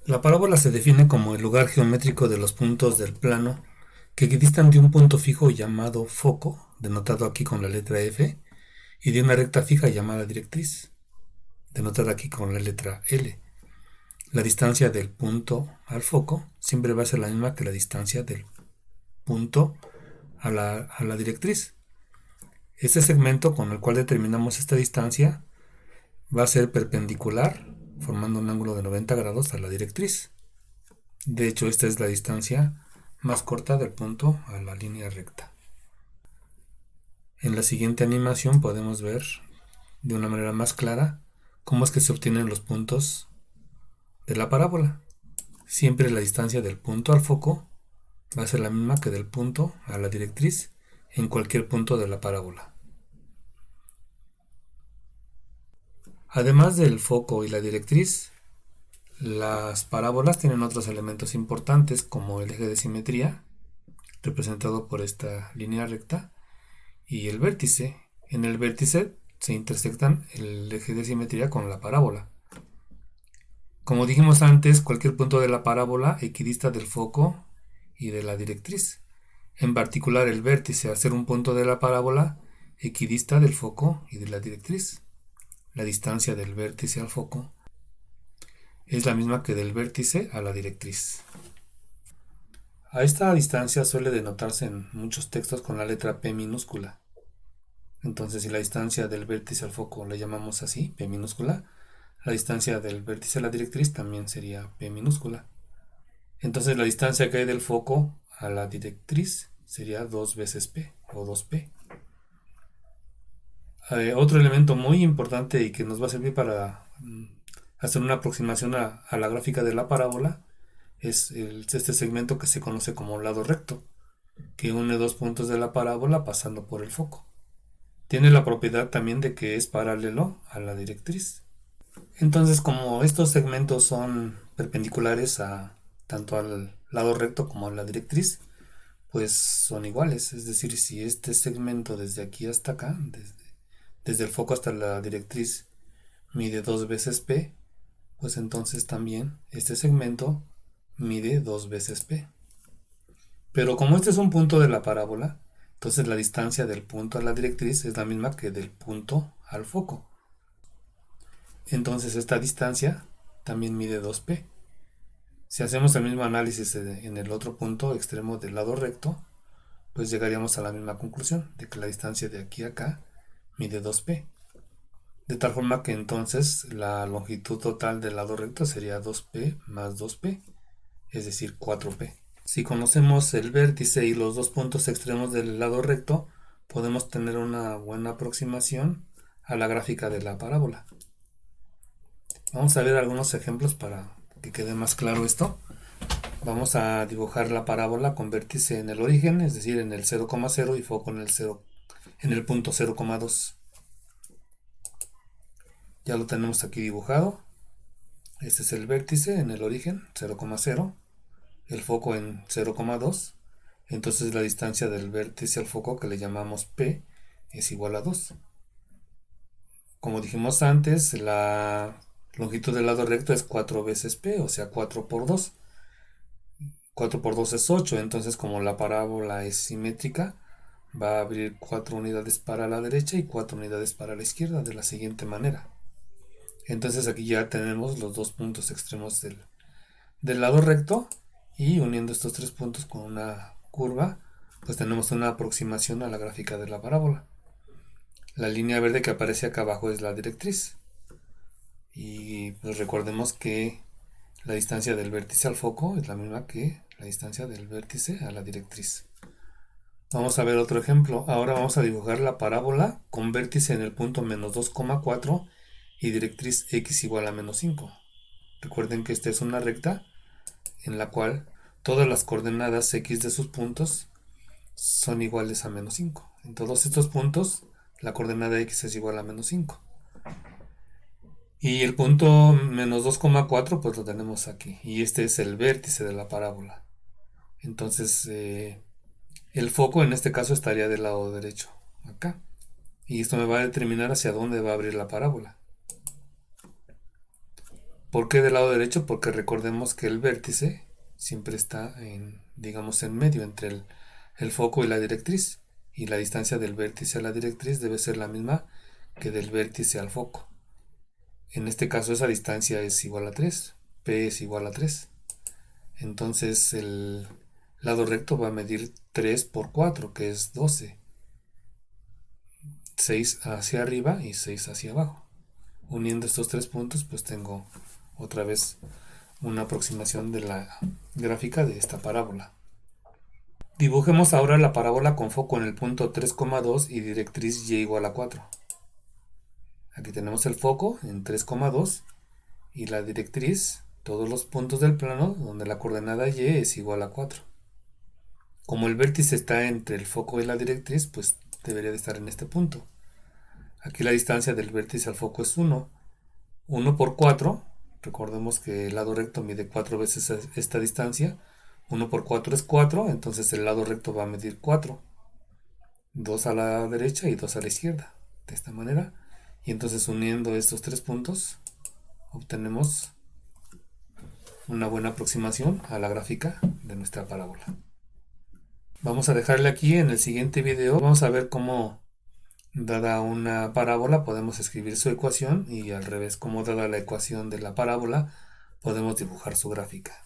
La parábola se define como el lugar geométrico de los puntos del plano que equidistan de un punto fijo llamado foco, denotado aquí con la letra F, y de una recta fija llamada directriz, denotada aquí con la letra L. La distancia del punto al foco siempre va a ser la misma que la distancia del punto a la directriz. Este segmento con el cual determinamos esta distancia va a ser perpendicular, formando un ángulo de 90 grados a la directriz. De hecho, esta es la distancia más corta del punto a la línea recta. En la siguiente animación podemos ver de una manera más clara cómo es que se obtienen los puntos de la parábola. Siempre la distancia del punto al foco va a ser la misma que del punto a la directriz en cualquier punto de la parábola. Además del foco y la directriz, las parábolas tienen otros elementos importantes como el eje de simetría, representado por esta línea recta, y el vértice. En el vértice se intersectan el eje de simetría con la parábola. Como dijimos antes, cualquier punto de la parábola equidista del foco y de la directriz. En particular, el vértice, al ser un punto de la parábola, equidista del foco y de la directriz. La distancia del vértice al foco es la misma que del vértice a la directriz. A esta distancia suele denotarse en muchos textos con la letra P minúscula. Entonces, si la distancia del vértice al foco la llamamos así, P minúscula, la distancia del vértice a la directriz también sería P minúscula. Entonces, la distancia que hay del foco a la directriz sería 2 veces P o 2P. Otro elemento muy importante y que nos va a servir para hacer una aproximación a la gráfica de la parábola es este segmento que se conoce como lado recto, que une dos puntos de la parábola pasando por el foco. Tiene la propiedad también de que es paralelo a la directriz. Entonces, como estos segmentos son perpendiculares tanto al lado recto como a la directriz, pues son iguales. Es decir, si este segmento desde aquí hasta acá, desde el foco hasta la directriz, mide 2 veces P, pues entonces también este segmento mide 2 veces P. Pero como este es un punto de la parábola, entonces la distancia del punto a la directriz es la misma que del punto al foco. Entonces esta distancia también mide 2P. Si hacemos el mismo análisis en el otro punto extremo del lado recto, pues llegaríamos a la misma conclusión, de que la distancia de aquí a acá mide 2P. De tal forma que entonces la longitud total del lado recto sería 2P más 2P, es decir, 4P. Si conocemos el vértice y los dos puntos extremos del lado recto, podemos tener una buena aproximación a la gráfica de la parábola. Vamos a ver algunos ejemplos para que quede más claro esto. Vamos a dibujar la parábola con vértice en el origen, es decir, en el 0,0 y foco en el punto 0,2. Ya lo tenemos aquí dibujado. Este es el vértice en el origen, 0,0, el foco en 0,2. Entonces la distancia del vértice al foco, que le llamamos P, es igual a 2. Como dijimos antes, la longitud del lado recto es 4 veces P, o sea 4 por 2. 4 por 2 es 8, entonces como la parábola es simétrica, va a abrir 4 unidades para la derecha y 4 unidades para la izquierda, de la siguiente manera. Entonces aquí ya tenemos los dos puntos extremos del lado recto, y uniendo estos tres puntos con una curva, pues tenemos una aproximación a la gráfica de la parábola. La línea verde que aparece acá abajo es la directriz. Y pues recordemos que la distancia del vértice al foco es la misma que la distancia del vértice a la directriz. Vamos a ver otro ejemplo. Ahora vamos a dibujar la parábola con vértice en el punto menos 2,4 y directriz x igual a menos 5. Recuerden que esta es una recta en la cual todas las coordenadas x de sus puntos son iguales a menos 5. En todos estos puntos la coordenada x es igual a menos 5. Y el punto menos 2,4 pues lo tenemos aquí. Y este es el vértice de la parábola. Entonces el foco en este caso estaría del lado derecho, acá. Y esto me va a determinar hacia dónde va a abrir la parábola. ¿Por qué del lado derecho? Porque recordemos que el vértice siempre está digamos, en medio entre el foco y la directriz. Y la distancia del vértice a la directriz debe ser la misma que del vértice al foco. En este caso esa distancia es igual a 3. P es igual a 3. Entonces el lado recto va a medir 3 por 4, que es 12. 6 hacia arriba y 6 hacia abajo. Uniendo estos tres puntos, pues tengo otra vez una aproximación de la gráfica de esta parábola. Dibujemos ahora la parábola con foco en el punto 3,2 y directriz y igual a 4. Aquí tenemos el foco en 3,2 y la directriz, todos los puntos del plano donde la coordenada y es igual a 4. Como el vértice está entre el foco y la directriz, pues debería de estar en este punto. Aquí la distancia del vértice al foco es 1. 1 por 4, recordemos que el lado recto mide 4 veces esta distancia. 1 por 4 es 4, entonces el lado recto va a medir 4. 2 a la derecha y 2 a la izquierda, de esta manera. Y entonces uniendo estos tres puntos, obtenemos una buena aproximación a la gráfica de nuestra parábola. Vamos a dejarle aquí. En el siguiente video vamos a ver cómo, dada una parábola, podemos escribir su ecuación, y al revés, cómo dada la ecuación de la parábola podemos dibujar su gráfica.